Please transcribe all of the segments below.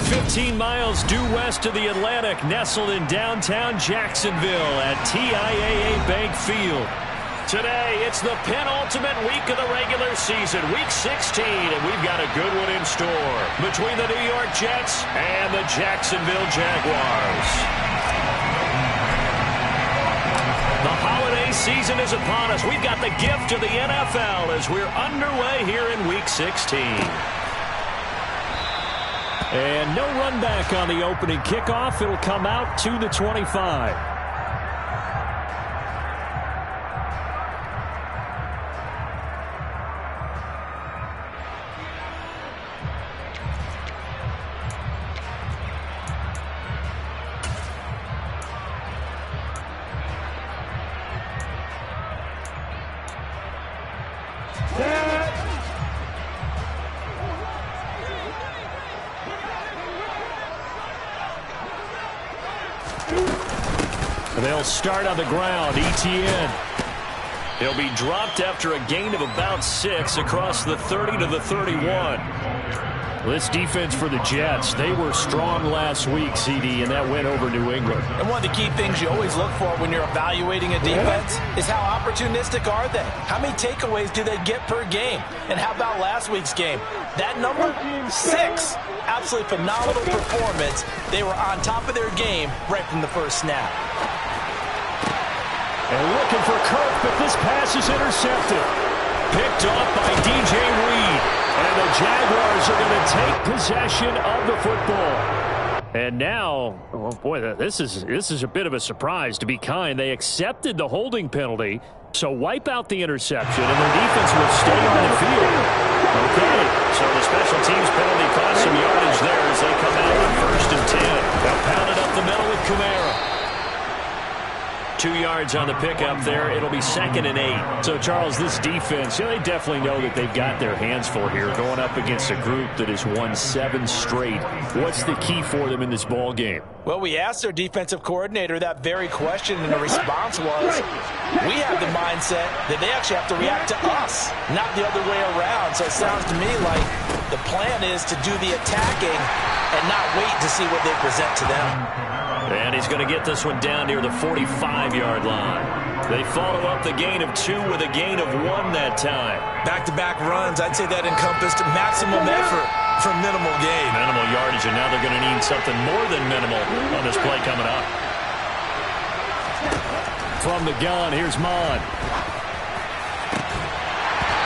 15 miles due west of the Atlantic, nestled in downtown Jacksonville at TIAA Bank Field. Today, it's the penultimate week of the regular season, Week 16, and we've got a good one in store between the New York Jets and the Jacksonville Jaguars. The holiday season is upon us. We've got the gift of the NFL as we're underway here in Week 16. And no run back on the opening kickoff. It'll come out to the 25. They'll start on the ground. Etienne. He'll be dropped after a gain of about 6 across the 30 to the 31. This defense for the Jets, they were strong last week, CD, and that went over New England. And one of the key things you always look for when you're evaluating a defense is how opportunistic are they? How many takeaways do they get per game? And how about last week's game? That number, 6. Absolutely phenomenal performance. They were on top of their game right from the first snap. And looking for Kirk, but this pass is intercepted. Picked off by DJ Reed. And the Jaguars are going to take possession of the football. And now, oh boy, this is a bit of a surprise, to be kind. They accepted the holding penalty, so wipe out the interception, and their defense will stay on the field. Okay, so the special teams penalty cost some yardage there as they come out on 1st and 10. Now pounded up the middle with Kamara. 2 yards on the pickup there. It'll be 2nd and 8. So, Charles, this defense, they definitely know that they've got their hands full here, going up against a group that has won 7 straight. What's the key for them in this ball game? Well, we asked their defensive coordinator that very question, and the response was, we have the mindset that they actually have to react to us, not the other way around. So it sounds to me like the plan is to do the attacking and not wait to see what they present to them. And he's going to get this one down near the 45-yard line. They follow up the gain of 2 with a gain of 1 that time. Back-to-back runs, I'd say that encompassed maximum effort for minimal gain. Minimal yardage, and now they're going to need something more than minimal on this play coming up. From the gun, here's Mon.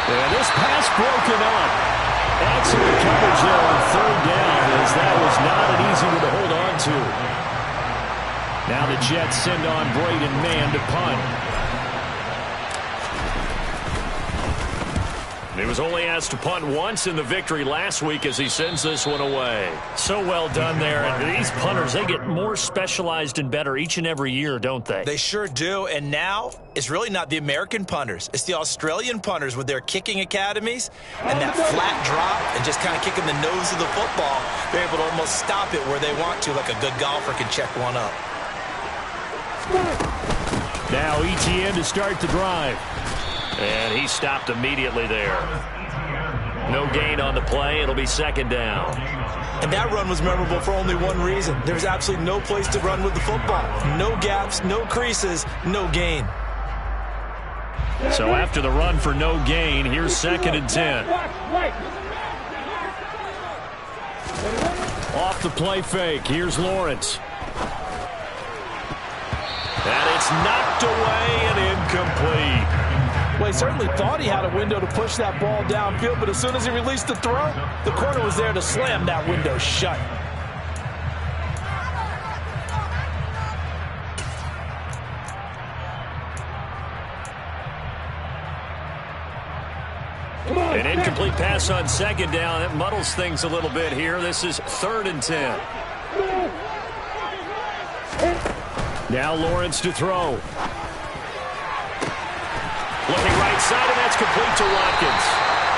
And this pass broken up. Excellent coverage there on 3rd down, as that was not an easy one to hold on to. Now the Jets send on Braden Mann to punt. He was only asked to punt once in the victory last week as he sends this one away. So well done there. And these punters, they get more specialized and better each and every year, don't they? They sure do. And now it's really not the American punters. It's the Australian punters with their kicking academies and that flat drop and just kind of kicking the nose of the football. They're able to almost stop it where they want to, like a good golfer can check one up. Now Etienne to start the drive. And he stopped immediately there. No gain on the play. It'll be 2nd down. And that run was memorable for only one reason. There's absolutely no place to run with the football. No gaps, no creases, no gain. So after the run for no gain, here's 2nd and 10. Off the play fake. Here's Lawrence. And it's knocked away and incomplete. Well, he certainly thought he had a window to push that ball downfield, but as soon as he released the throw, the corner was there to slam that window shut. An incomplete pass on 2nd down. That muddles things a little bit here. This is 3rd and 10. Now Lawrence to throw. Looking right side, and that's complete to Watkins.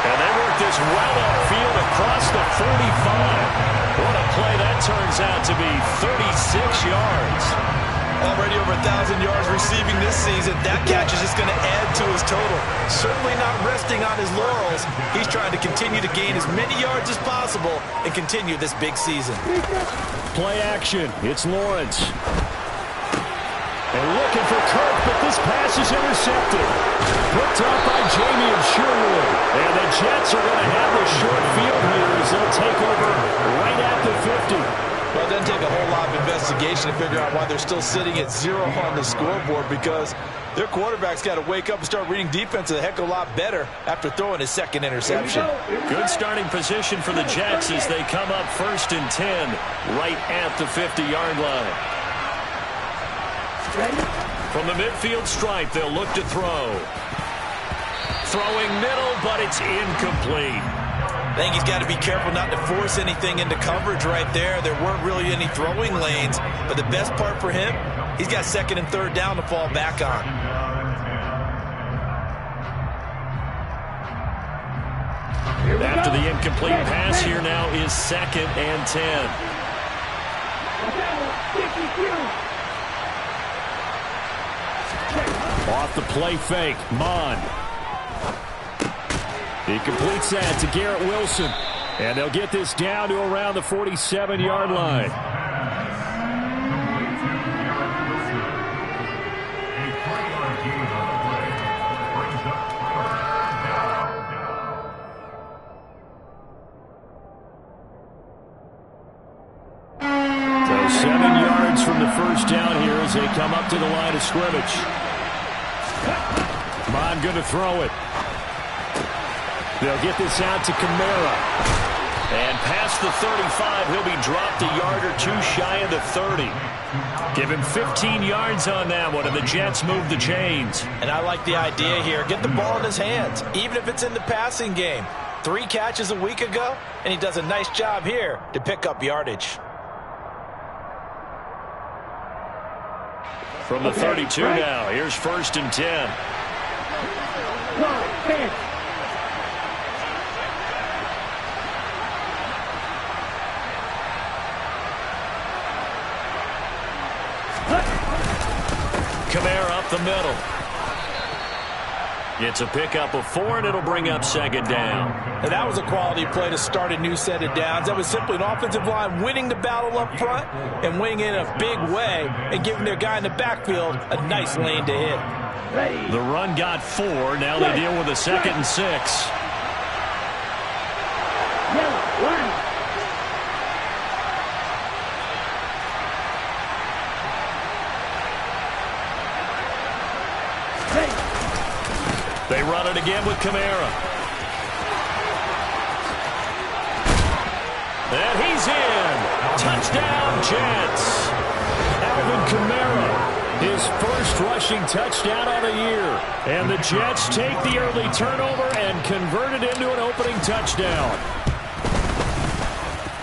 And they work this well upfield across the 45. What a play that turns out to be, 36 yards. Already over 1,000 yards receiving this season. That catch is just going to add to his total. Certainly not resting on his laurels. He's trying to continue to gain as many yards as possible and continue this big season. Play action. It's Lawrence. And looking for Kirk, but this pass is intercepted. Picked up by Jamie and Sherwood. And the Jets are going to have the short field here as they'll take over right at the 50. Well, it doesn't take a whole lot of investigation to figure out why they're still sitting at 0 on the scoreboard, because their quarterback's got to wake up and start reading defense a heck of a lot better after throwing his second interception. Good starting position for the Jets as they come up 1st and 10 right at the 50-yard line. From the midfield stripe, they'll look to throw. Throwing middle, but it's incomplete. I think he's got to be careful not to force anything into coverage right there. There weren't really any throwing lanes, but the best part for him, he's got 2nd and 3rd down to fall back on. After the incomplete pass, here now is 2nd and 10. Off the play fake, Mon. He completes that to Garrett Wilson. And they'll get this down to around the 47-yard line. So 7 yards from the first down here as they come up to the line of scrimmage. Mon going to throw it. They'll get this out to Kamara. And past the 35, he'll be dropped a yard or two shy of the 30. Give him 15 yards on that one, and the Jets move the chains. And I like the idea here. Get the ball in his hands, even if it's in the passing game. 3 catches a week ago, and he does a nice job here to pick up yardage. From the 32 now, here's 1st and 10. Kamara up the middle. It's a pickup of 4, and it'll bring up 2nd down. And that was a quality play to start a new set of downs. That was simply an offensive line winning the battle up front and winning in a big way and giving their guy in the backfield a nice lane to hit. The run got 4. Now they deal with a 2nd and 6. They run it again with Kamara. And he's in. Touchdown, Jets. Alvin Kamara, his first rushing touchdown on the year. And the Jets take the early turnover and convert it into an opening touchdown.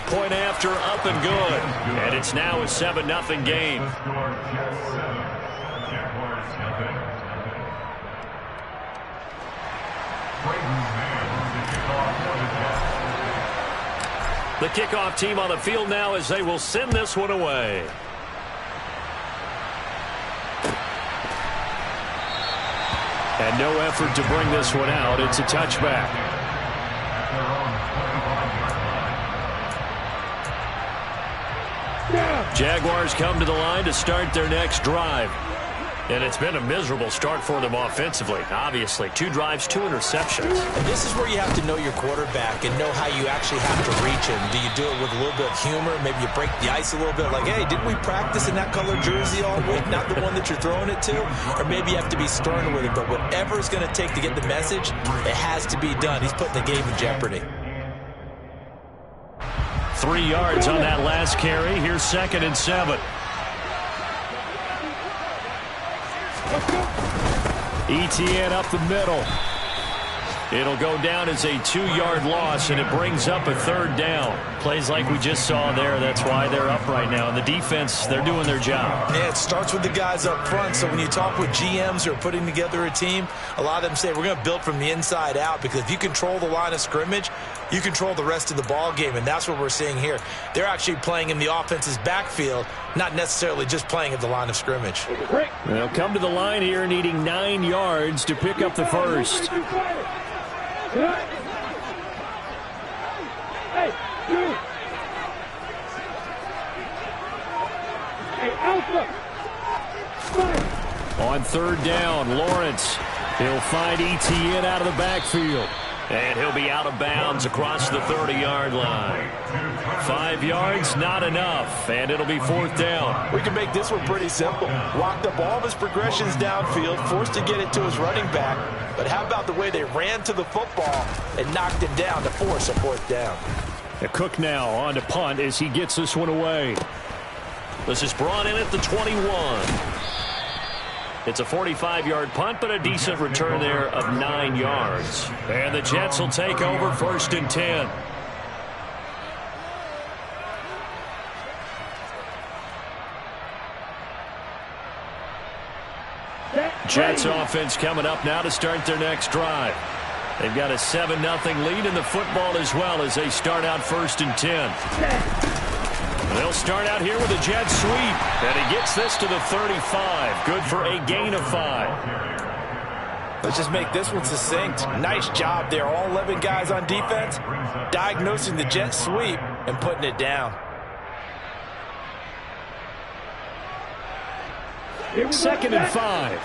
Point after, up and good. And it's now a 7-0 game. The kickoff team on the field now as they will send this one away. And no effort to bring this one out. It's a touchback. Jaguars come to the line to start their next drive. And it's been a miserable start for them offensively. Obviously, 2 drives, 2 interceptions. And this is where you have to know your quarterback and know how you actually have to reach him. Do you do it with a little bit of humor? Maybe you break the ice a little bit. Like, hey, didn't we practice in that color jersey all week? Not the one that you're throwing it to? Or maybe you have to be stern with it. But whatever it's going to take to get the message, it has to be done. He's putting the game in jeopardy. 3 yards on that last carry. Here's 2nd and 7. ETN up the middle. It'll go down as a 2-yard loss, and it brings up a 3rd down. Plays like we just saw there. That's why they're up right now. And the defense, they're doing their job. Yeah, it starts with the guys up front. So when you talk with GMs who are putting together a team, a lot of them say we're going to build from the inside out, because if you control the line of scrimmage, you control the rest of the ball game, and that's what we're seeing here. They're actually playing in the offense's backfield, not necessarily just playing at the line of scrimmage. They'll come to the line here needing 9 yards to pick up the first. On third down, Lawrence. He'll find ETN out of the backfield. And he'll be out of bounds across the 30-yard line. 5 yards, not enough, and it'll be fourth down. We can make this one pretty simple. Locked up all of his progressions downfield, forced to get it to his running back. But how about the way they ran to the football and knocked him down to force a fourth down? Cook now on to punt as he gets this one away. This is brought in at the 21. It's a 45-yard punt, but a decent return there of 9 yards. And the Jets will take over first and 10. Jets offense coming up now to start their next drive. They've got a 7-0 lead in the football as well as they start out first and 10. They'll start out here with a jet sweep, and he gets this to the 35. Good for a gain of 5. Let's just make this one succinct. Nice job there. All 11 guys on defense diagnosing the jet sweep and putting it down. Second and 5.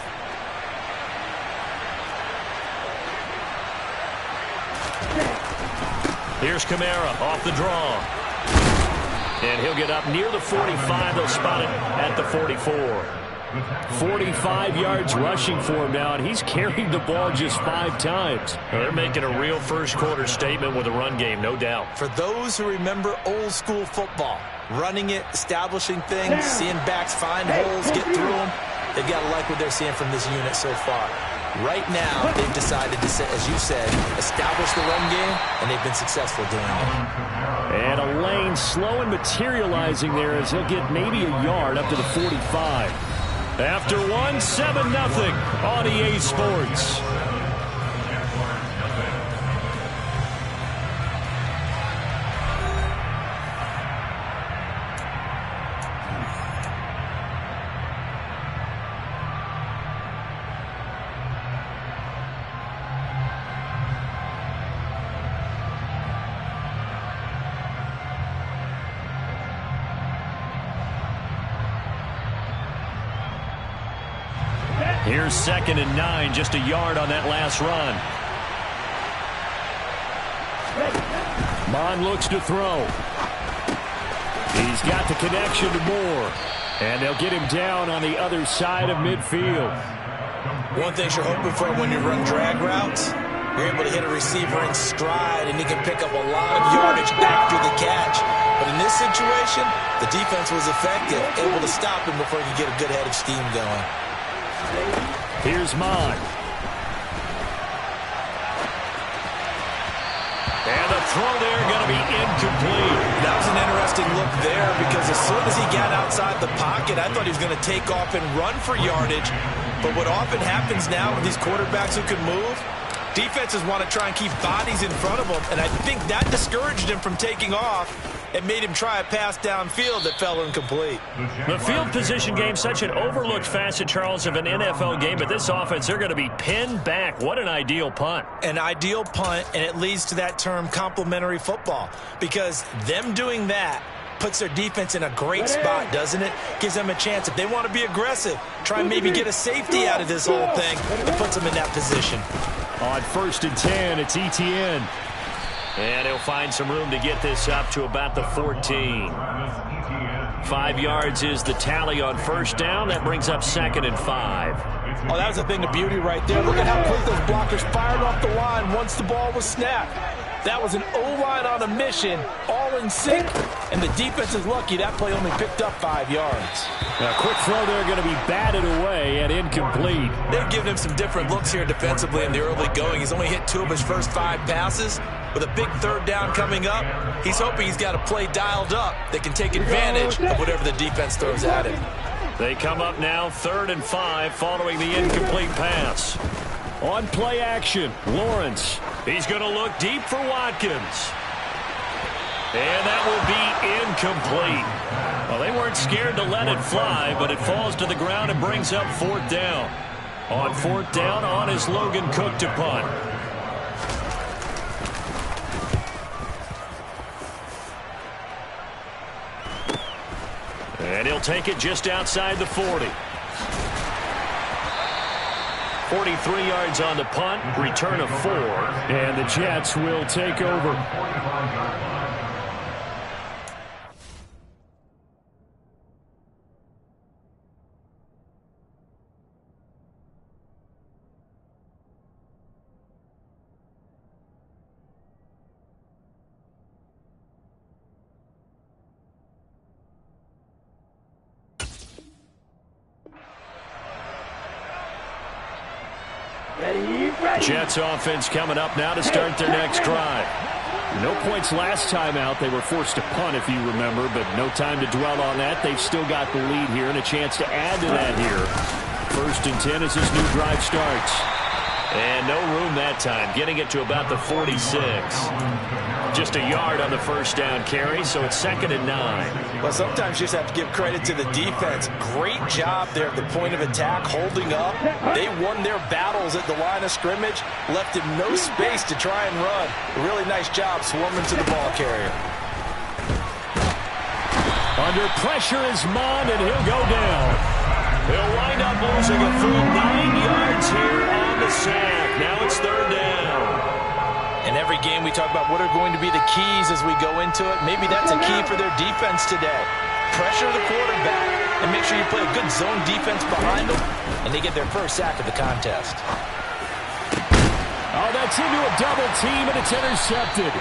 Here's Kamara off the draw. And he'll get up near the 45. They'll spot it at the 44. 45 yards rushing for him now, and he's carried the ball just 5 times. Well, they're making a real first-quarter statement with a run game, no doubt. For those who remember old-school football, running it, establishing things, seeing backs find holes, get through them, they've got to like what they're seeing from this unit so far. Right now, they've decided to, as you said, establish the run game, and they've been successful doing it. And a lane slow and materializing there as he'll get maybe a yard up to the 45. After one, 7-0 on EA Sports. Here's second and 9, just a yard on that last run. Bond looks to throw. He's got the connection to Moore. And they'll get him down on the other side of midfield. One thing you're hoping for when you run drag routes, you're able to hit a receiver in stride, and he can pick up a lot of yardage after the catch. But in this situation, the defense was effective, able to stop him before he could get a good head of steam going. Here's Mon. And the throw there going to be incomplete. That was an interesting look there because as soon as he got outside the pocket, I thought he was going to take off and run for yardage. But what often happens now with these quarterbacks who can move, defenses want to try and keep bodies in front of them, and I think that discouraged him from taking off. It made him try a pass downfield that fell incomplete. The field position game, such an overlooked facet, Charles, of an NFL game, but this offense, they're going to be pinned back. What an ideal punt. An ideal punt, and it leads to that term complementary football, because them doing that puts their defense in a great spot, doesn't it? Gives them a chance. If they want to be aggressive, try and maybe get a safety out of this whole thing, it puts them in that position. On first and 10, it's ETN. And he'll find some room to get this up to about the 14. 5 yards is the tally on first down. That brings up second and 5. Oh, that was a thing of beauty right there. Look at how quick those blockers fired off the line once the ball was snapped. That was an O-line on a mission, all in sync, and the defense is lucky that play only picked up 5 yards. A quick throw there going to be batted away and incomplete. They've given him some different looks here defensively in the early going. He's only hit 2 of his first 5 passes. With a big third down coming up, he's hoping he's got a play dialed up that can take advantage of whatever the defense throws at him. They come up now, 3rd and 5, following the incomplete pass. On play action, Lawrence. He's going to look deep for Watkins. And that will be incomplete. Well, they weren't scared to let it fly, but it falls to the ground and brings up 4th down. On 4th down, on is Logan Cook to punt. And he'll take it just outside the 40. 43 yards on the punt, return of 4. And the Jets will take over. Jets offense coming up now to start their next drive. No points last time out. They were forced to punt, if you remember, but no time to dwell on that. They've still got the lead here and a chance to add to that here. 1st and 10 as this new drive starts. And no room that time, getting it to about the 46. Just a yard on the 1st down carry, so it's 2nd and 9. Well, sometimes you just have to give credit to the defense. Great job there at the point of attack, holding up. They won their battles at the line of scrimmage, left him no space to try and run. A really nice job swarming to the ball carrier. Under pressure is Mond, and he'll go down. He'll wind up losing a full 9 yards here on the sack. Now it's 3rd down. In every game, we talk about what are going to be the keys as we go into it. Maybe that's a key for their defense today. Pressure the quarterback and make sure you play a good zone defense behind them, and they get their first sack of the contest. Oh, that's into a double team, and it's intercepted.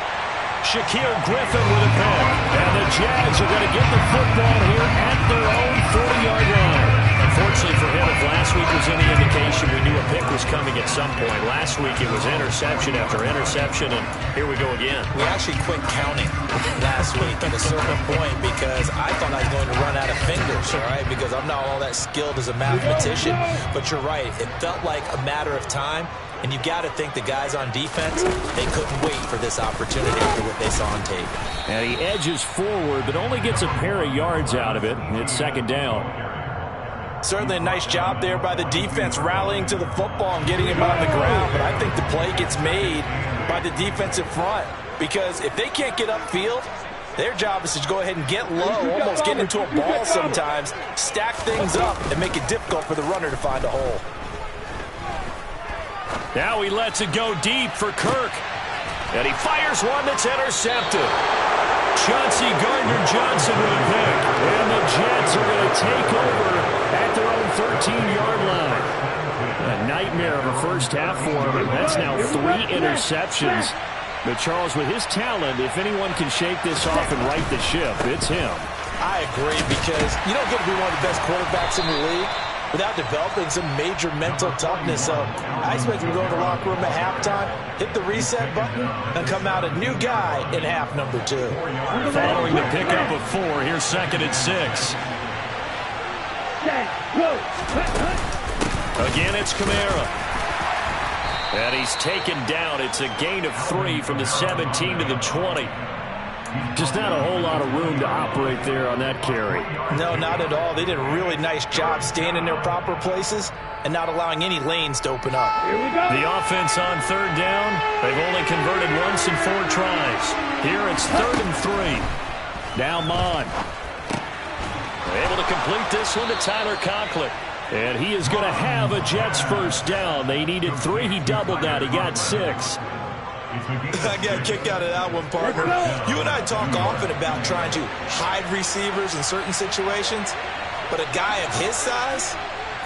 Shaquille Griffin with a pick. And the Jags are going to get the football here at their own 40-yard line. Unfortunately for him, if last week was any indication, we knew a pick was coming at some point. Last week it was interception after interception, and here we go again. We actually quit counting last week at a certain point because I thought I was going to run out of fingers, all right, because I'm not all that skilled as a mathematician. But you're right. It felt like a matter of time, and you've got to think the guys on defense, they couldn't wait for this opportunity after what they saw on tape. And he edges forward, but only gets a pair of yards out of it. It's 2nd down. Certainly a nice job there by the defense rallying to the football and getting him on the ground. But I think the play gets made by the defensive front because if they can't get upfield, their job is to go ahead and get low, almost get into a ball sometimes, stack things up, and make it difficult for the runner to find a hole. Now he lets it go deep for Kirk. And he fires one that's intercepted. Chauncey Gardner-Johnson with a pick. And the Jets are going to take over at their own 13-yard line. A nightmare of a first half for him. That's now 3 interceptions. But Charles, with his talent, if anyone can shake this off and right the ship, it's him. I agree because you don't get to be one of the best quarterbacks in the league without developing some major mental toughness. So I expect him to go in the locker room at halftime, hit the reset button, and come out a new guy in half number 2. Following the pickup of 4, here's 2nd and 6. Again, it's Kamara. And he's taken down. It's a gain of 3 from the 17 to the 20. Just not a whole lot of room to operate there on that carry. No, not at all. They did a really nice job staying in their proper places and not allowing any lanes to open up. The offense on 3rd down, they've only converted once in 4 tries. Here it's 3rd and 3. Now Mond. Able to complete this one to Tyler Conklin. And he is going to have a Jets first down. They needed 3. He doubled that. He got 6. I got a kick out of that one, partner. You and I talk often about trying to hide receivers in certain situations, but a guy of his size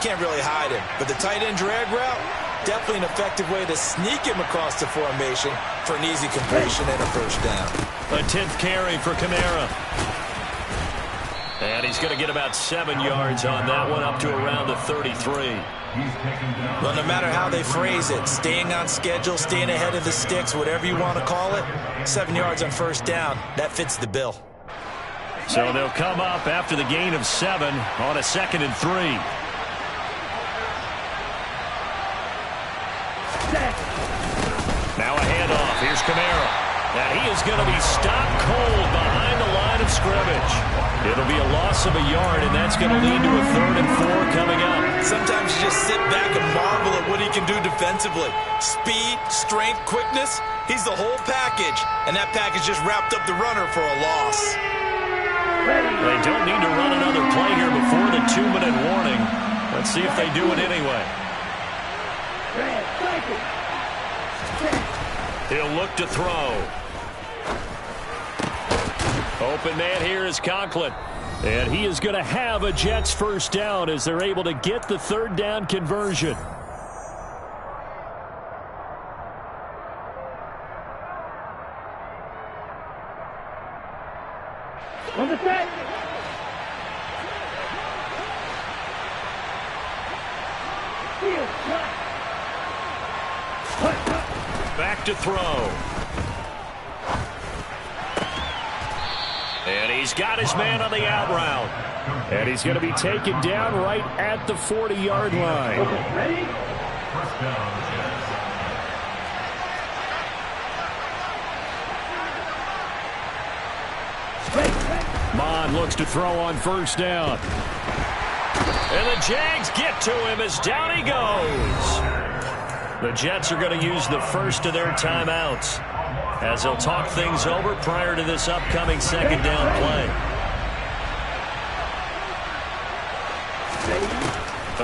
can't really hide him. But the tight end drag route, definitely an effective way to sneak him across the formation for an easy completion and a first down. A 10th carry for Kamara. And he's going to get about 7 yards on that one, up to around the 33. Well, no matter how they phrase it, staying on schedule, staying ahead of the sticks, whatever you want to call it, 7 yards on first down, that fits the bill. So they'll come up after the gain of 7 on a 2nd and 3. Now a handoff And he is going to be stopped cold behind the line of scrimmage. It'll be a loss of a yard, and that's going to lead to a 3rd and 4 coming up. Sometimes you just sit back and marvel at what he can do defensively. Speed, strength, quickness, he's the whole package. And that package just wrapped up the runner for a loss. They don't need to run another play here before the 2-minute warning. Let's see if they do it anyway. He'll look to throw. Open man here is Conklin. And he is going to have a Jets first down as they're able to get the 3rd down conversion. On the set. Back to throw. And he's got his man on the out route. And he's going to be taken down right at the 40-yard line. Ready? Mon looks to throw on first down. And the Jags get to him as down he goes. The Jets are going to use the first of their timeouts as they'll talk things over prior to this upcoming 2nd down play.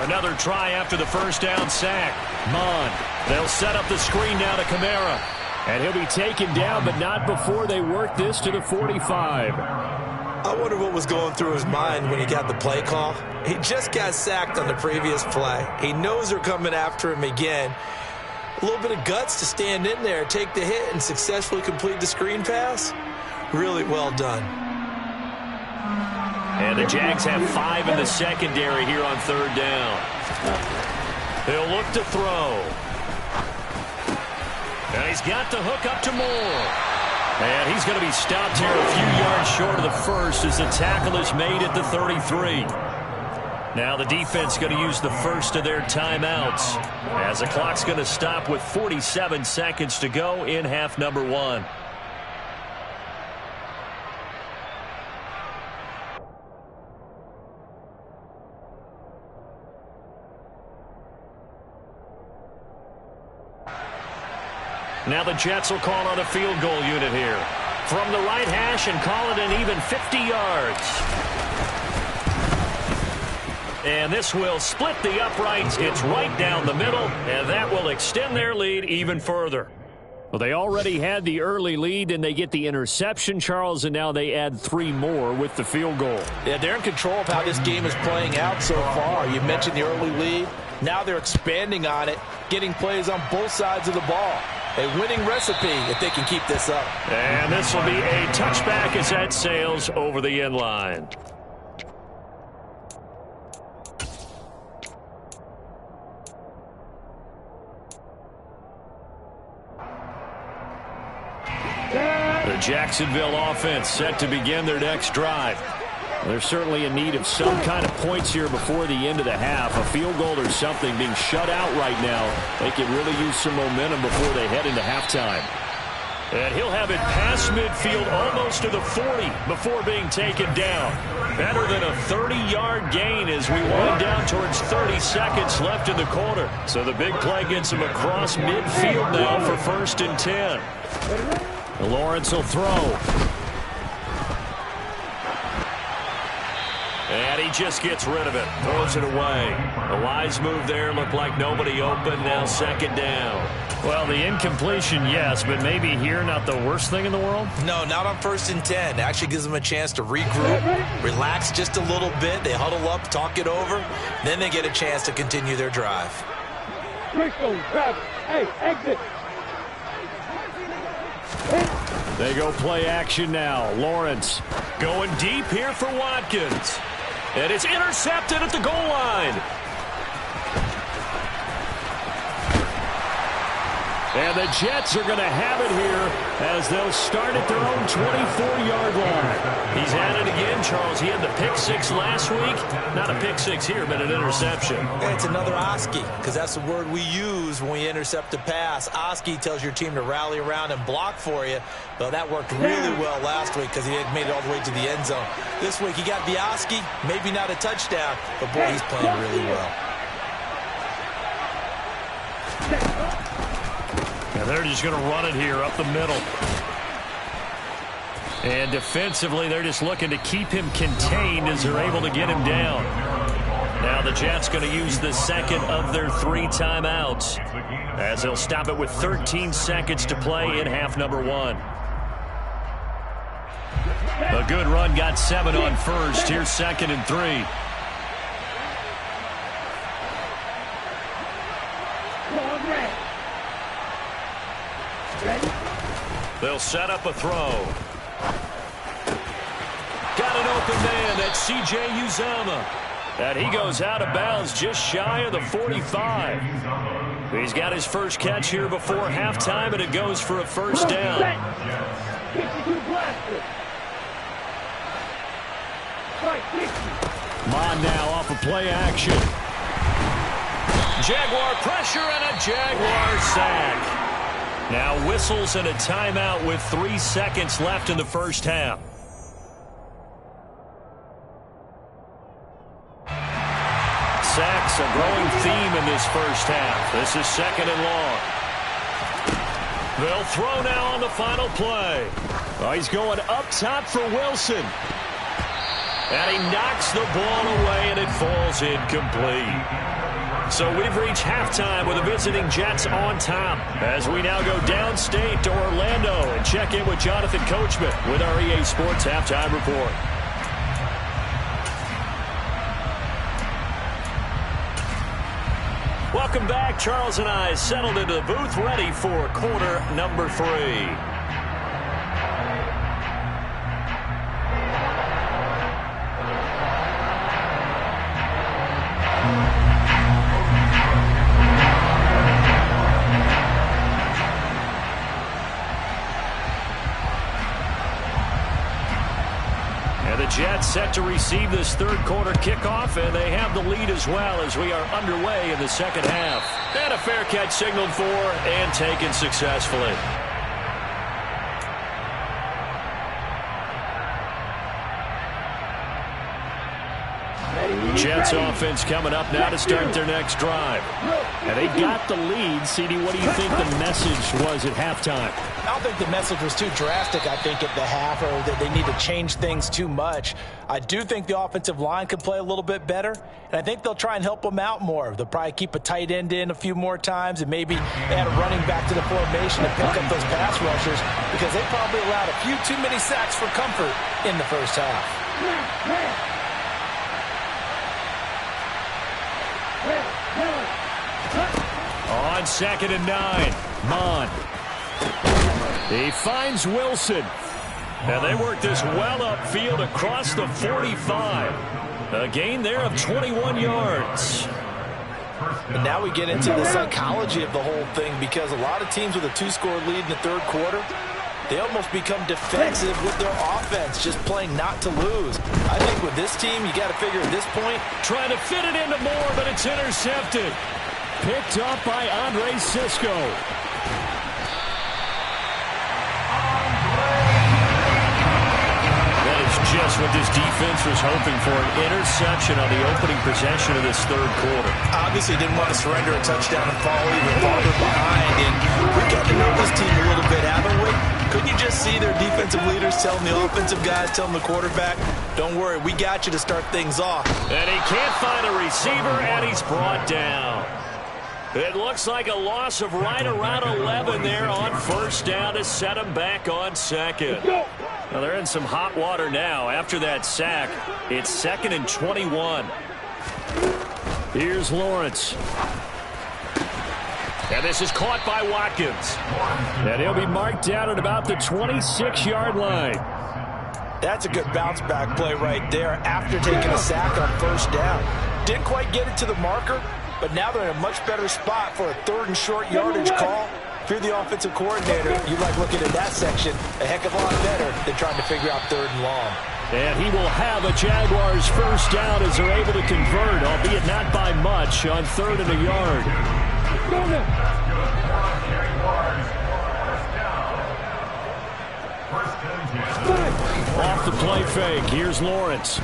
Another try after the first down sack. Mon, they'll set up the screen now to Kamara. And he'll be taken down, but not before they work this to the 45. I wonder what was going through his mind when he got the play call. He just got sacked on the previous play. He knows they're coming after him again. A little bit of guts to stand in there, take the hit, and successfully complete the screen pass. Really well done. And the Jags have 5 in the secondary here on 3rd down. He'll look to throw. And he's got the hook up to Moore. And he's going to be stopped here a few yards short of the first as the tackle is made at the 33. Now the defense going to use the first of their timeouts as the clock's going to stop with 47 seconds to go in half number 1. Now the Jets will call on a field goal unit here from the right hash and call it an even 50 yards. And this will split the uprights. It's right down the middle, and that will extend their lead even further. Well, they already had the early lead, and they get the interception, Charles, and now they add 3 more with the field goal. Yeah, they're in control of how this game is playing out so far. You mentioned the early lead. Now they're expanding on it, getting plays on both sides of the ball. A winning recipe if they can keep this up. And this will be a touchback as that sails over the end line. The Jacksonville offense set to begin their next drive. They're certainly in need of some kind of points here before the end of the half. A field goal or something being shut out right now. They can really use some momentum before they head into halftime. And he'll have it past midfield almost to the 40 before being taken down. Better than a 30-yard gain as we wind down towards 30 seconds left in the quarter. So the big play gets him across midfield now for 1st and 10. Lawrence will throw. And he just gets rid of it. Throws it away. A wise move there. Looked like nobody open. Now 2nd down. Well, the incompletion, yes, but maybe here not the worst thing in the world? No, not on 1st and 10. It actually gives them a chance to regroup, relax just a little bit. They huddle up, talk it over. Then they get a chance to continue their drive. Hey, exit. They go play action now. Lawrence going deep here for Watkins. And it's intercepted at the goal line. And the Jets are going to have it here as they'll start at their own 24-yard line. He's at it again, Charles. He had the pick six last week. Not a pick six here, but an interception. It's another Oski, because that's the word we use when we intercept a pass. Oski tells your team to rally around and block for you. Well, that worked really well last week because he had made it all the way to the end zone. This week he got the Oski, maybe not a touchdown, but boy, he's playing really well. And they're just going to run it here up the middle. And defensively, they're just looking to keep him contained as they're able to get him down. Now the Jets going to use the second of their 3 timeouts as they'll stop it with 13 seconds to play in half number 1. A good run got 7 on first. Here's 2nd and 3. They'll set up a throw. Got an open man. That's C.J. Uzomah. And he goes out of bounds just shy of the 45. He's got his first catch here before halftime, and it goes for a first down. Mon now off of play action. Jaguar pressure and a Jaguar sack. Now whistles and a timeout with 3 seconds left in the first half. Sacks a growing theme in this first half. This is 2nd and long. They'll throw now on the final play. Oh, he's going up top for Wilson. And he knocks the ball away, and it falls incomplete. So we've reached halftime with the visiting Jets on top as we now go downstate to Orlando and check in with Jonathan Coachman with our EA Sports Halftime Report. Welcome back. Charles and I settled into the booth ready for quarter number 3. Jets set to receive this third quarter kickoff, and they have the lead as well as we are underway in the second half. And a fair catch signaled for and taken successfully. Jets offense coming up now to start their next drive. And they got the lead. CD, what do you think the message was at halftime? I don't think the message was too drastic, I think, at the half, or that they need to change things too much. I do think the offensive line could play a little bit better, and I think they'll try and help them out more. They'll probably keep a tight end in a few more times and maybe add a running back to the formation to pick up those pass rushers, because they probably allowed a few too many sacks for comfort in the first half. On 2nd and 9, Mon. He finds Wilson. And they work this well upfield across the 45. A gain there of 21 yards. And now we get into the psychology of the whole thing, because a lot of teams with a 2-score lead in the third quarter, they almost become defensive with their offense, just playing not to lose. I think with this team, you got to figure at this point. Trying to fit it into Moore, but it's intercepted. Picked up by Andre Sisco. That is just what this defense was hoping for, an interception on the opening possession of this third quarter. Obviously didn't want to surrender a touchdown and fall even farther behind. And we got to know this team a little bit, haven't we? Couldn't you just see their defensive leaders telling the offensive guys, telling the quarterback, don't worry, we got you to start things off. And he can't find a receiver, and he's brought down. It looks like a loss of right around 11 there on first down to set them back on second. Well, they're in some hot water now. After that sack, it's 2nd and 21. Here's Lawrence. And this is caught by Watkins. And he'll be marked down at about the 26-yard line. That's a good bounce-back play right there after taking a sack on first down. Didn't quite get it to the marker, but now they're in a much better spot for a 3rd and short yardage call. If you're the offensive coordinator, you like looking at that section a heck of a lot better than trying to figure out 3rd and long. And he will have a Jaguars first down as they're able to convert, albeit not by much, on 3rd and a yard. Off the play fake, here's Lawrence.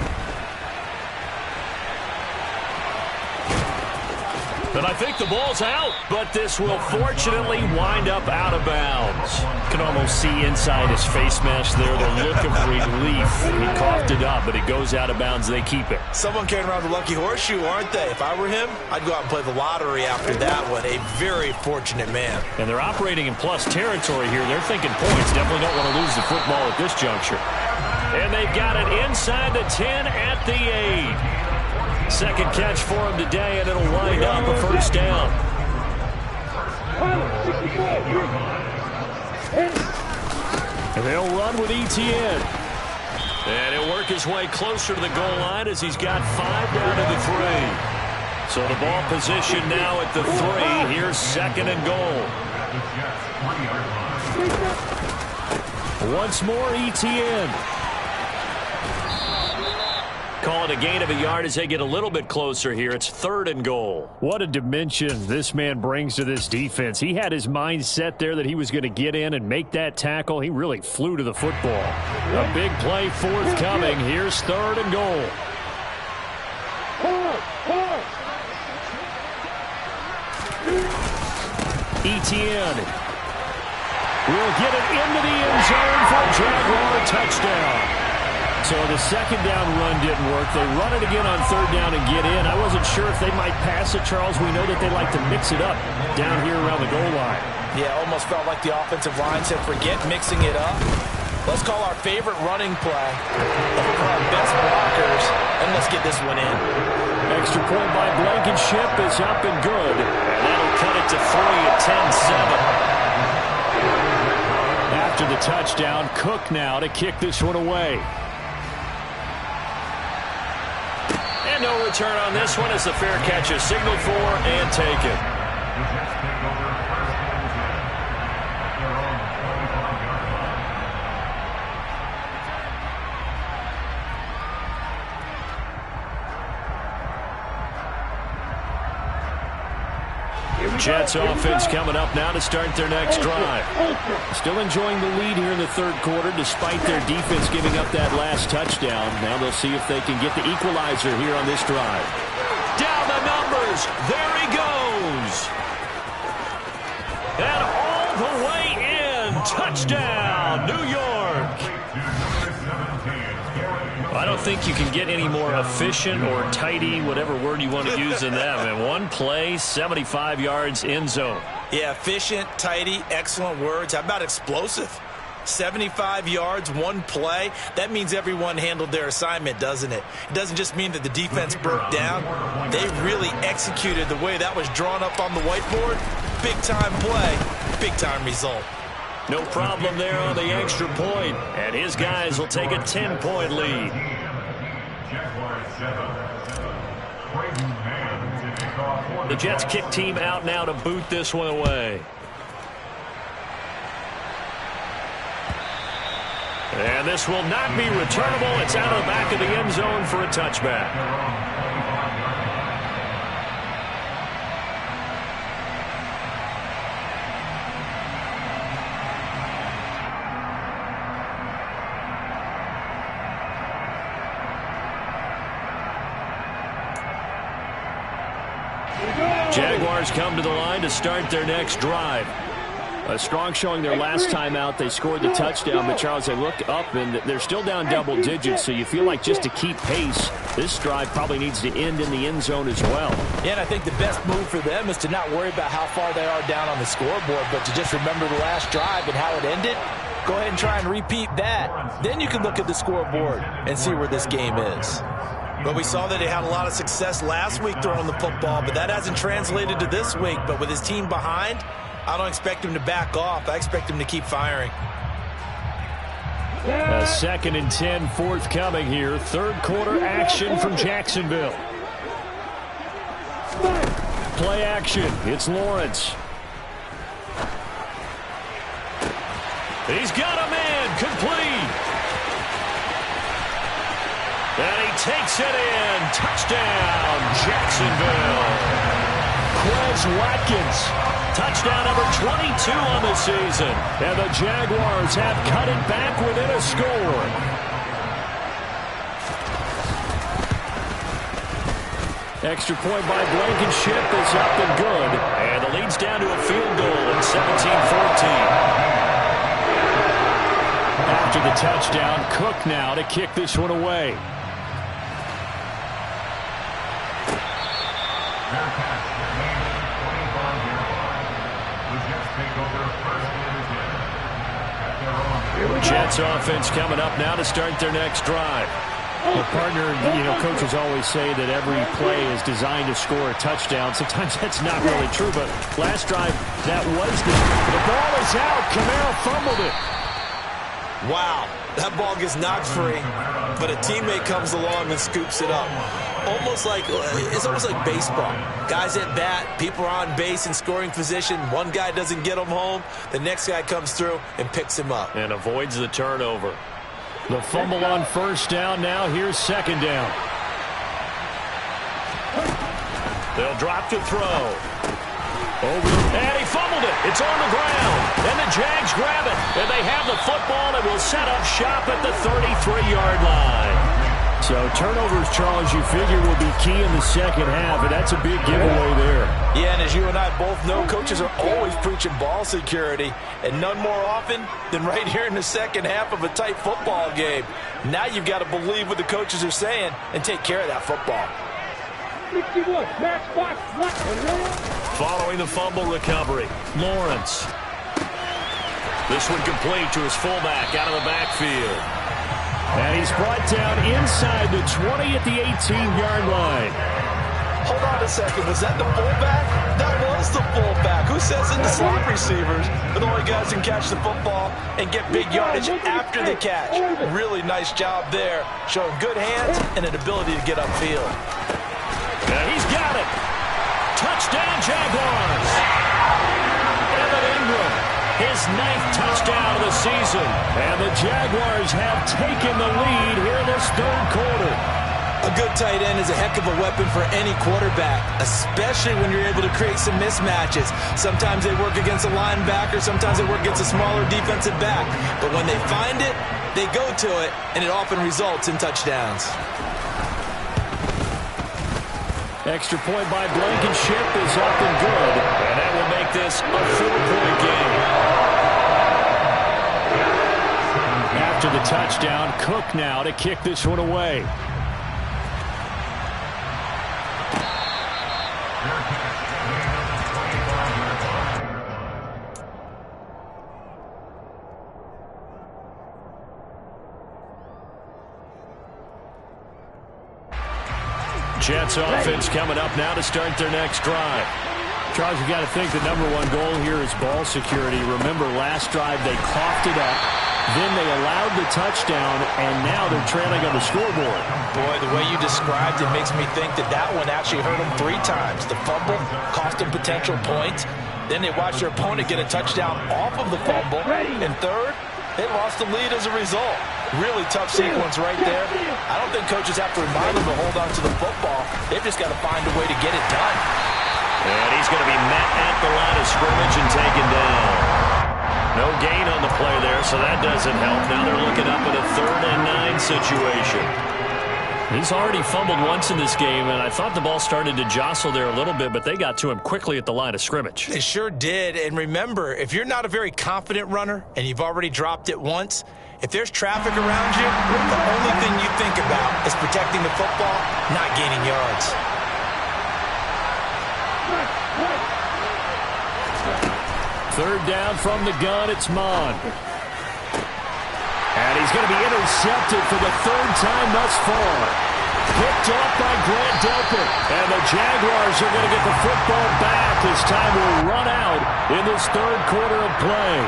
And I think the ball's out, but this will fortunately wind up out of bounds. You can almost see inside his face mask there the look of relief. He coughed it up, but it goes out of bounds. They keep it. Someone carrying around the lucky horseshoe, aren't they? If I were him, I'd go out and play the lottery after that one. A very fortunate man. And they're operating in plus territory here. They're thinking points. Definitely don't want to lose the football at this juncture. And they've got it inside the 10 at the 8. Second catch for him today, and it'll wind up a first down. And they'll run with Etienne. And he'll work his way closer to the goal line as he's got 5 down to the 3. So the ball position now at the 3. Here's 2nd and goal. Once more, Etienne. Call it a gain of a yard as they get a little bit closer here. It's 3rd and goal. What a dimension this man brings to this defense. He had his mind set there that he was going to get in and make that tackle. He really flew to the football. A big play forthcoming. Here's 3rd and goal. Etienne will get it into the end zone for a Jaguar touchdown. So the 2nd down run didn't work. They run it again on 3rd down and get in. I wasn't sure if they might pass it, Charles. We know that they like to mix it up down here around the goal line. Yeah, almost felt like the offensive line said, forget mixing it up. Let's call our favorite running play. Let's call our best blockers, and let's get this one in. Extra point by Blankenship is up and good. And that'll cut it to 3 at 10-7. After the touchdown, Cook now to kick this one away. No return on this one as the fair catch is signaled for and taken. Jets offense coming up now to start their next drive. Still enjoying the lead here in the 3rd quarter despite their defense giving up that last touchdown. Now they'll see if they can get the equalizer here on this drive. Down the numbers. There he goes. And all the way in. Touchdown, New York. I don't think you can get any more efficient or tidy, whatever word you want to use in that. And one play, 75 yards, end zone. Yeah, efficient, tidy, excellent words. How about explosive? 75 yards, one play. That means everyone handled their assignment, doesn't it? It doesn't just mean that the defense broke down. They really executed the way that was drawn up on the whiteboard. Big-time play, big-time result. No problem there on the extra point. And his guys will take a 10-point lead. The Jets kick team out now to boot this one away. And this will not be returnable. It's out of the back of the end zone for a touchback. Jaguars come to the line to start their next drive. A strong showing their last time out. They scored the touchdown, but Charles, they look up and they're still down double digits, so you feel like just to keep pace, this drive probably needs to end in the end zone as well. Yeah, and I think the best move for them is to not worry about how far they are down on the scoreboard, but to just remember the last drive and how it ended. Go ahead and try and repeat that. Then you can look at the scoreboard and see where this game is. But we saw that he had a lot of success last week throwing the football, but that hasn't translated to this week. But with his team behind, I don't expect him to back off. I expect him to keep firing. A 2nd and 10 forthcoming here. 3rd quarter action from Jacksonville. Play action. It's Lawrence. He's got a man complete. And he takes it in. Touchdown, Jacksonville. Quez Watkins. Touchdown number 22 on the season. And the Jaguars have cut it back within a score. Extra point by Blankenship is up and good. And the lead's down to a field goal at 17-14. After the touchdown, Cook now to kick this one away. Jets offense coming up now to start their next drive. Well, partner, coaches always say that every play is designed to score a touchdown. Sometimes that's not really true, but last drive, that was the ball is out. Kamara fumbled it. Wow, that ball gets knocked free, but a teammate comes along and scoops it up. It's almost like baseball. Guys at bat, people are on base in scoring position. One guy doesn't get him home. The next guy comes through and picks him up. And avoids the turnover. The fumble on first down. Now here's second down. They'll drop to throw. And he fumbled it. It's on the ground. And the Jags grab it. And they have the football and will set up shop at the 33-yard line. So turnovers, Charles, you figure will be key in the second half, and that's a big giveaway there. Yeah, and as you and I both know, coaches are always preaching ball security, and none more often than right here in the second half of a tight football game. Now you've got to believe what the coaches are saying and take care of that football. Following the fumble recovery, Lawrence. This one complete to his fullback out of the backfield. And he's brought down inside the 20 at the 18-yard line. Hold on a second. Was that the fullback? That was the fullback. Who says in the slot receivers are the only guys who can catch the football and get big yardage after the catch? Really nice job there, showing good hands and an ability to get upfield. And he's got it. Touchdown, Jaguars. Evan Ingram, his 9th touchdown of the season. And the Jaguars have taken the lead here in this third quarter. A good tight end is a heck of a weapon for any quarterback, especially when you're able to create some mismatches. Sometimes they work against a linebacker, sometimes they work against a smaller defensive back. But when they find it, they go to it, and it often results in touchdowns. Extra point by Blankenship is up and good. And that will make this a 4-point game. After the touchdown, Cook now to kick this one away. Jets offense coming up now to start their next drive. Charles, you got to think the number one goal here is ball security. Remember, last drive they coughed it up, then they allowed the touchdown, and now they're trailing on the scoreboard. Boy, the way you described it makes me think that that one actually hurt them 3 times. The fumble cost them potential points. Then they watched their opponent get a touchdown off of the fumble. And third, they lost the lead as a result. Really tough sequence right there. I don't think coaches have to remind them to hold on to the football. They've just got to find a way to get it done. And he's going to be met at the line of scrimmage and taken down. No gain on the play there, so that doesn't help. Now they're looking up at a 3rd and 9 situation. He's already fumbled once in this game, and I thought the ball started to jostle there a little bit, but they got to him quickly at the line of scrimmage. They sure did. And remember, if you're not a very confident runner and you've already dropped it once, if there's traffic around you, the only thing you think about is protecting the football, not gaining yards. Third down from the gun, it's Mon. And he's going to be intercepted for the 3rd time thus far. Picked off by Grant Delpit. And the Jaguars are going to get the football back as time will run out in this 3rd quarter of play.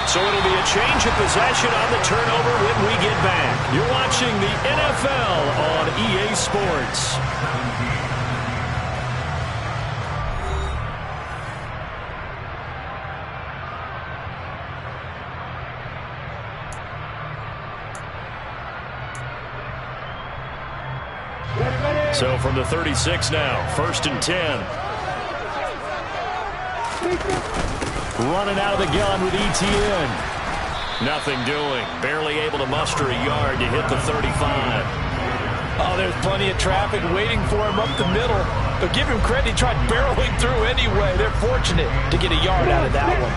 So it'll be a change of possession on the turnover when we get back. You're watching the NFL on EA Sports. So from the 36 now, 1st and 10. Running out of the gun with ETN. Nothing doing. Barely able to muster a yard to hit the 35. Oh, there's plenty of traffic waiting for him up the middle. But give him credit, he tried barreling through anyway. They're fortunate to get a yard out of that one.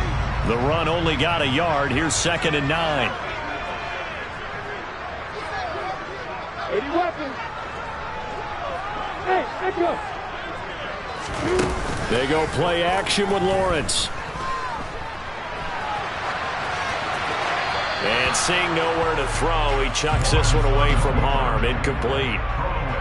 The run only got a yard. Here's 2nd and 9. 80 weapons. Hey, let's go. They go play action with Lawrence. And seeing nowhere to throw, he chucks this one away from harm. Incomplete.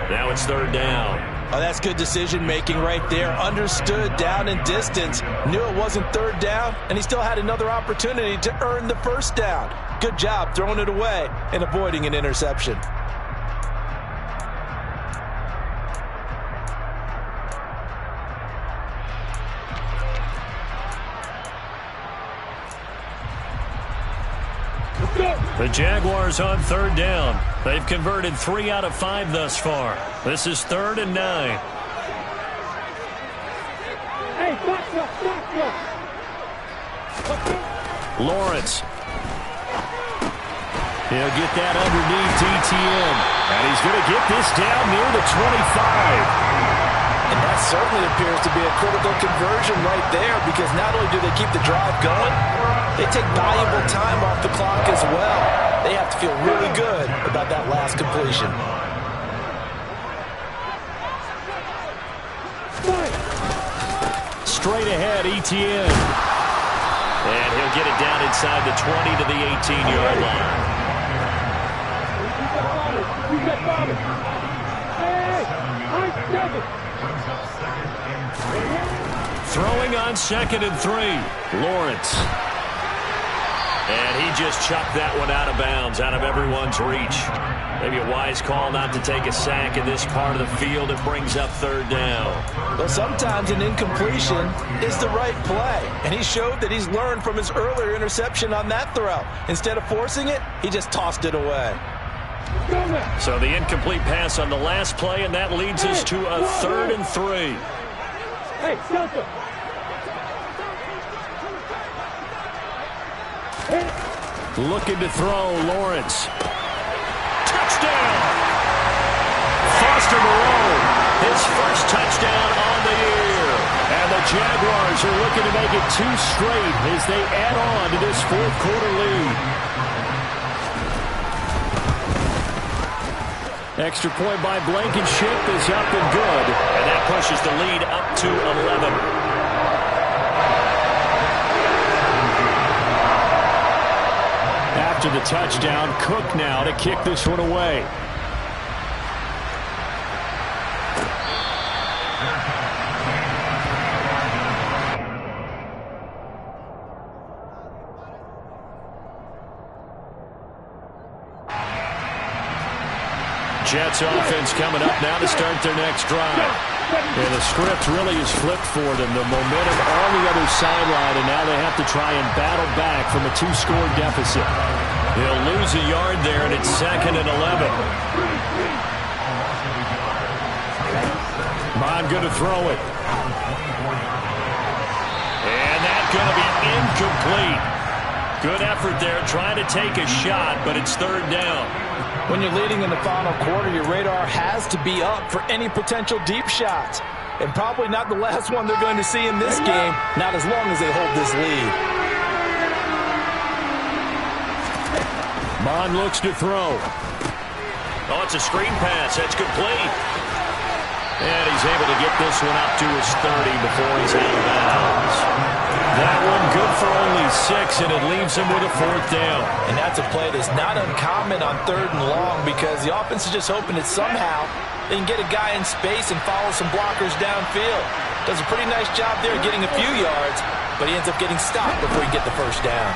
Now it's 3rd down. Oh, that's good decision-making right there. Understood down and distance. Knew it wasn't 3rd down, and he still had another opportunity to earn the 1st down. Good job throwing it away and avoiding an interception. The Jaguars on 3rd down. They've converted 3 out of 5 thus far. This is 3rd and 9. Hey, back up. Lawrence. He'll get that underneath ETN. And he's going to get this down near the 25. And that certainly appears to be a critical conversion right there, because not only do they keep the drive going, they take valuable time off the clock as well. They have to feel really good about that last completion. Straight ahead, ETN. And he'll get it down inside the 20 to the 18-yard line. Throwing on 2nd and 3. Lawrence. And he just chucked that one out of bounds, out of everyone's reach. Maybe a wise call not to take a sack in this part of the field. It brings up 3rd down. Well, sometimes an incompletion is the right play. And he showed that he's learned from his earlier interception on that throw. Instead of forcing it, he just tossed it away. So the incomplete pass on the last play, and that leads us to a 3rd and 3. Hey, Delta. Looking to throw, Lawrence. Touchdown! Foster Moreau, his first touchdown on the year. And the Jaguars are looking to make it 2 straight as they add on to this 4th quarter lead. Extra point by Blankenship is up and good. And that pushes the lead up to 11. After the touchdown, Cook now to kick this one away. Jets offense coming up now to start their next drive. And the script really is flipped for them. The momentum on the other sideline, and now they have to try and battle back from a 2-score deficit. They'll lose a yard there, and it's 2nd and 11. Bond going to throw it. And that's going to be incomplete. Good effort there, trying to take a shot, but it's 3rd down. When you're leading in the final quarter, your radar has to be up for any potential deep shots. And probably not the last one they're going to see in this game, not as long as they hold this lead. Bond looks to throw. Oh, it's a screen pass. That's complete. And he's able to get this one up to his 30 before he's out of bounds. That one good for only 6, and it leaves him with a 4th down. And that's a play that's not uncommon on 3rd and long, because the offense is just hoping that somehow they can get a guy in space and follow some blockers downfield. Does a pretty nice job there getting a few yards, but he ends up getting stopped before he can get the 1st down.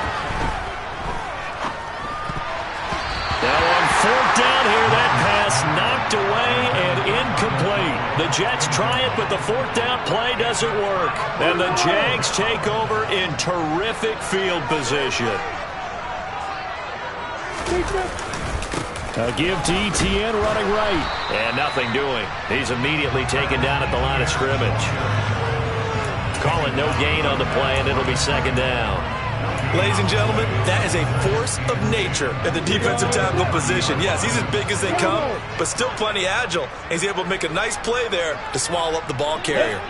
Now on 4th down here, that pass knocked away and incomplete. The Jets try it, but the 4th down play doesn't work. And the Jags take over in terrific field position. A give to ETN running right. And nothing doing. He's immediately taken down at the line of scrimmage. Calling no gain on the play, and it'll be second down. Ladies and gentlemen, that is a force of nature in the defensive tackle position. Yes, he's as big as they come, but still plenty agile. He's able to make a nice play there to swallow up the ball carrier.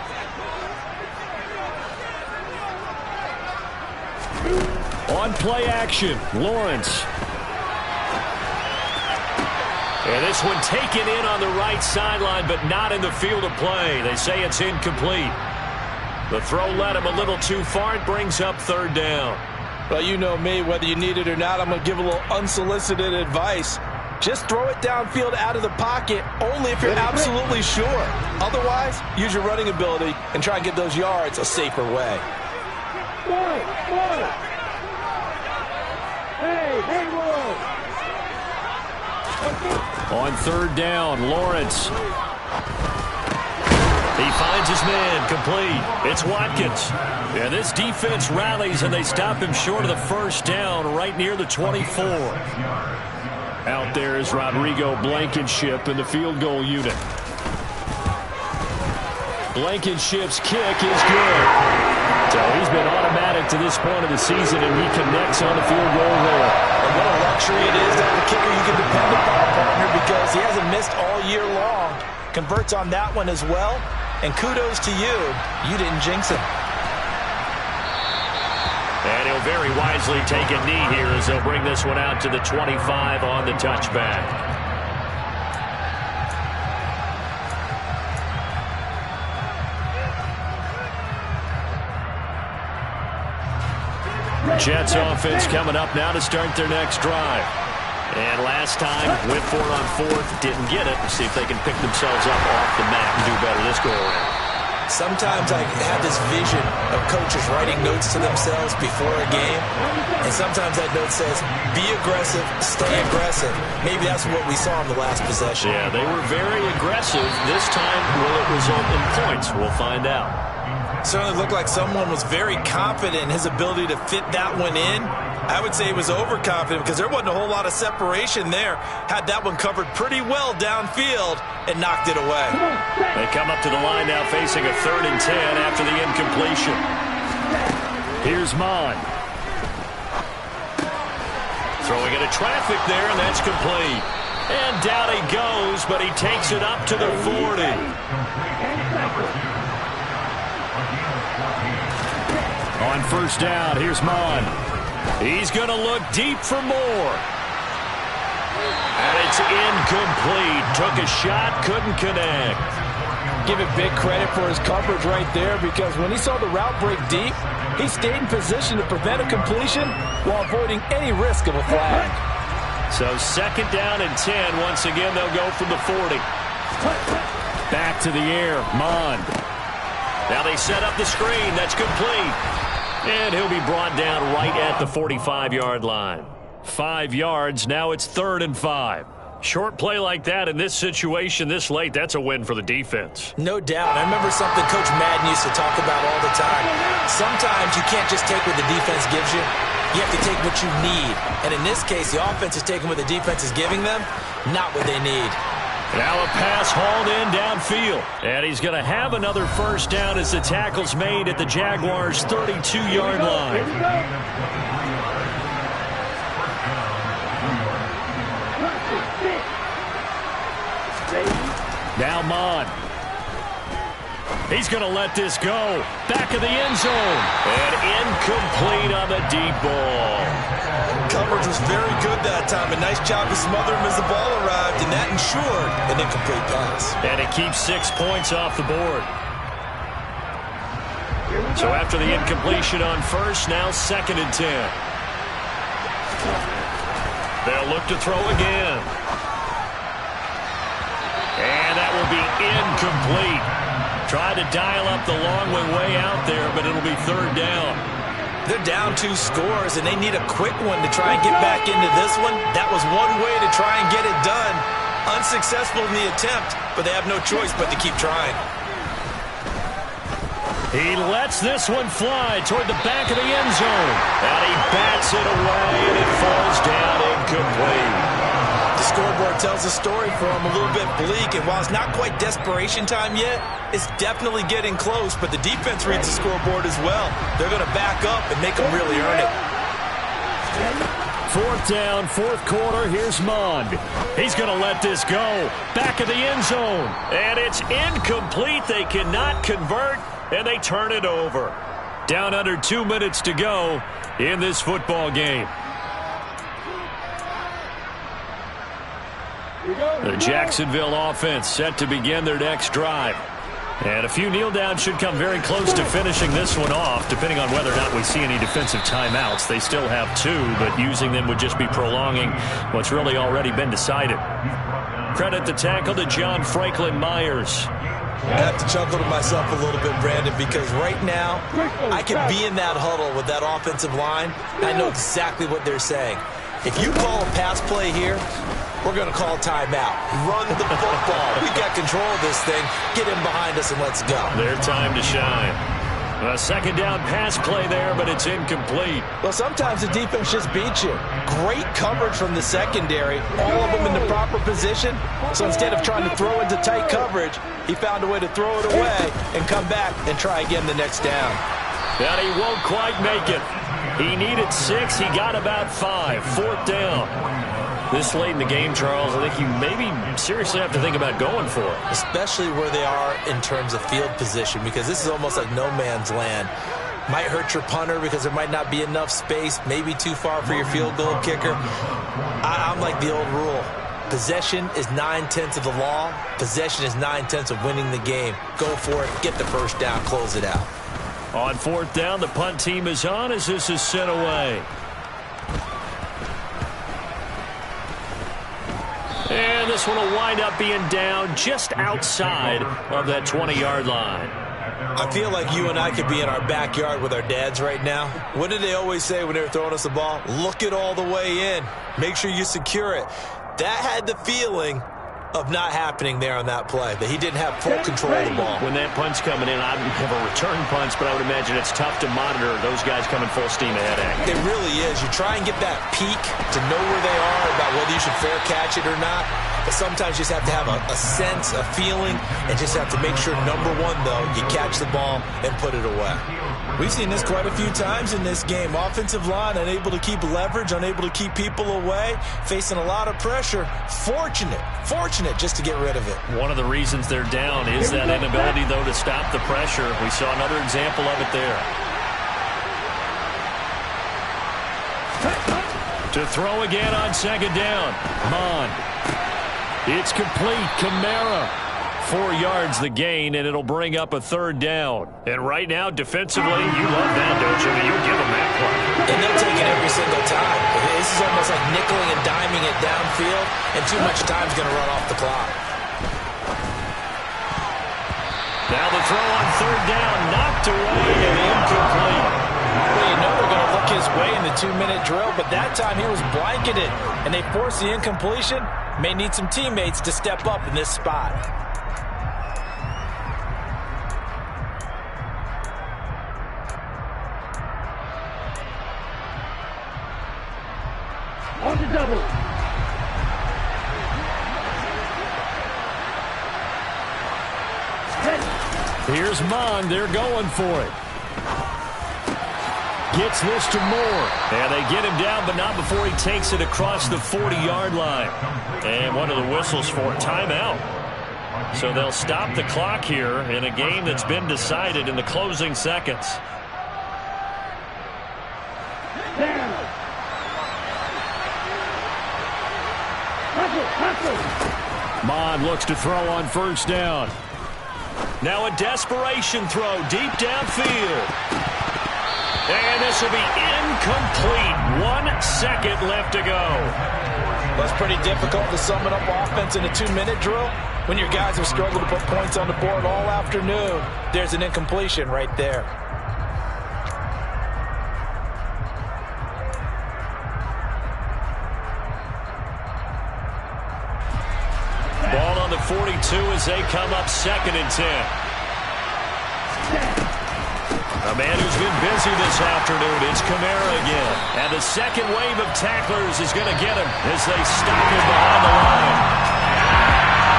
On play action, Lawrence. And this one taken in on the right sideline, but not in the field of play. They say it's incomplete. The throw led him a little too far. It brings up third down. Well, you know me, whether you need it or not, I'm going to give a little unsolicited advice. Just throw it downfield out of the pocket, only if you're absolutely sure. Otherwise, use your running ability and try and get those yards a safer way. On third down, Lawrence. He finds his man, complete. It's Watkins. And this defense rallies, and they stop him short of the first down right near the 24. Out there is Rodrigo Blankenship in the field goal unit. Blankenship's kick is good. So he's been automatic to this point of the season, and he connects on the field goal there. And what a luxury it is to have a kicker you can depend upon, partner, because he hasn't missed all year long. Converts on that one as well. And kudos to you. You didn't jinx him. And he'll very wisely take a knee here as they'll bring this one out to the 25 on the touchback. Jets offense coming up now to start their next drive. And last time, went for it on fourth, didn't get it. Let's see if they can pick themselves up off the mat and do better this go-around. Sometimes I have this vision of coaches writing notes to themselves before a game, and sometimes that note says, be aggressive, stay aggressive. Maybe that's what we saw in the last possession. Yeah, they were very aggressive. This time, will it result in points? We'll find out. Certainly looked like someone was very confident in his ability to fit that one in. I would say he was overconfident because there wasn't a whole lot of separation there. Had that one covered pretty well downfield and knocked it away. They come up to the line now facing a 3rd and 10 after the incompletion. Here's Mon. Throwing into traffic there, and that's complete. And down he goes, but he takes it up to the 40. On first down, here's Mon. He's going to look deep for more. And it's incomplete. Took a shot, couldn't connect. Give it big credit for his coverage right there, because when he saw the route break deep, he stayed in position to prevent a completion while avoiding any risk of a flag. So 2nd down and 10. Once again, they'll go from the 40. Back to the air, Mon. Now they set up the screen. That's complete. And he'll be brought down right at the 45-yard line. 5 yards. Now it's 3rd and 5. Short play like that in this situation this late, that's a win for the defense. No doubt. I remember something Coach Madden used to talk about all the time. Sometimes you can't just take what the defense gives you. You have to take what you need. And in this case, the offense is taking what the defense is giving them, not what they need. Now a pass hauled in downfield. And he's going to have another first down as the tackle's made at the Jaguars' 32-yard line. Now Mon. He's going to let this go. Back of the end zone. And incomplete on the deep ball. Coverage was very good that time. A nice job to smother him as the ball arrived, and that ensured an incomplete pass. And it keeps 6 points off the board. So after the incompletion on first, now 2nd and 10. They'll look to throw again. And that will be incomplete. Tried to dial up the long one way out there, but it'll be 3rd down. They're down 2 scores, and they need a quick one to try and get back into this one. That was one way to try and get it done. Unsuccessful in the attempt, but they have no choice but to keep trying. He lets this one fly toward the back of the end zone. And he bats it away, and it falls down incomplete. The scoreboard tells the story for them a little bit bleak. And while it's not quite desperation time yet, it's definitely getting close. But the defense reads the scoreboard as well. They're going to back up and make them really earn it. Fourth down, fourth quarter. Here's Mond. He's going to let this go. Back of the end zone. And it's incomplete. They cannot convert, and they turn it over. Down under 2 minutes to go in this football game. The Jacksonville offense set to begin their next drive. And a few kneel downs should come very close to finishing this one off, depending on whether or not we see any defensive timeouts. They still have 2, but using them would just be prolonging what's really already been decided. Credit the tackle to John Franklin Myers. I have to chuckle to myself a little bit, Brandon, because right now I could be in that huddle with that offensive line. I know exactly what they're saying. If you call a pass play here, we're going to call timeout. Run the football. We got control of this thing. Get him behind us and let's go. Their time to shine. A second down pass play there, but it's incomplete. Well, sometimes the defense just beats you. Great coverage from the secondary. All of them in the proper position. So instead of trying to throw into tight coverage, he found a way to throw it away and come back and try again the next down. And he won't quite make it. He needed 6. He got about 5. Fourth down. This late in the game, Charles, I think you maybe seriously have to think about going for it. Especially where they are in terms of field position, because this is almost like no man's land. Might hurt your punter because there might not be enough space, maybe too far for your field goal kicker. I'm like the old rule. Possession is 9/10 of the law. Possession is 9/10 of winning the game. Go for it. Get the first down. Close it out. On fourth down, the punt team is on as this is sent away. And this one will wind up being down just outside of that 20-yard line. I feel like you and I could be in our backyard with our dads right now. What did they always say when they were throwing us the ball? Look it all the way in. Make sure you secure it. That had the feeling of not happening there on that play, that he didn't have full control of the ball. When that punt's coming in, I don't have a return punch, but I would imagine it's tough to monitor those guys coming full steam ahead at you. It really is. You try and get that peek to know where they are, about whether you should fair catch it or not. But sometimes you just have to have a sense, a feeling, and just have to make sure, number one, though, you catch the ball and put it away. We've seen this quite a few times in this game. Offensive line unable to keep leverage, unable to keep people away, facing a lot of pressure. Fortunate just to get rid of it. One of the reasons they're down is that inability, though, to stop the pressure. We saw another example of it there. To throw again on second down. Mond. It's complete. Kamara. 4 yards the gain, and it'll bring up a third down. And right now, defensively, you love that, don't you? I mean, you'll give them that play. And they'll take it every single time. This is almost like nickeling and diming it downfield, and too much time's going to run off the clock. Now the throw on third down, knocked away and incomplete. Well, you know they're going to look his way in the 2-minute drill, but that time he was blanketed, and they forced the incompletion. May need some teammates to step up in this spot. On the double. Here's Mond. They're going for it. Gets this to Moore. And they get him down, but not before he takes it across the 40-yard line. And one of the whistles for timeout. So they'll stop the clock here in a game that's been decided in the closing seconds. Mond looks to throw on first down. Now a desperation throw deep downfield. And this will be incomplete. 1 second left to go. Well, it's pretty difficult to sum it up offense in a 2-minute drill when your guys have struggled to put points on the board all afternoon. There's an incompletion right there. Ball on the 42 as they come up 2nd and 10. A man who's been busy this afternoon, it's Kamara again. And the second wave of tacklers is going to get him as they stop him behind the line.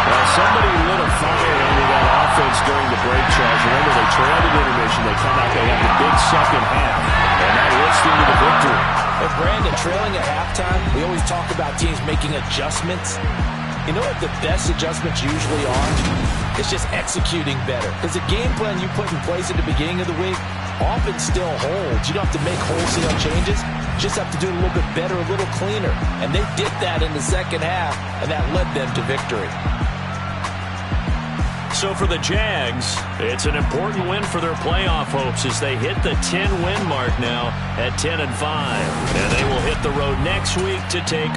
Well, somebody lit a fire under that offense during the break, Charles. Remember, they trailed at intermission. They come out, they have the big second half. And that lifts them to the victory. But Brandon, trailing at halftime, we always talk about teams making adjustments. You know what the best adjustments usually are? It's just executing better. Because the game plan you put in place at the beginning of the week often still holds. You don't have to make wholesale changes. You just have to do it a little bit better, a little cleaner. And they did that in the second half, and that led them to victory. So for the Jags, it's an important win for their playoff hopes as they hit the 10-win mark now at 10-5. And they will hit the road next week to take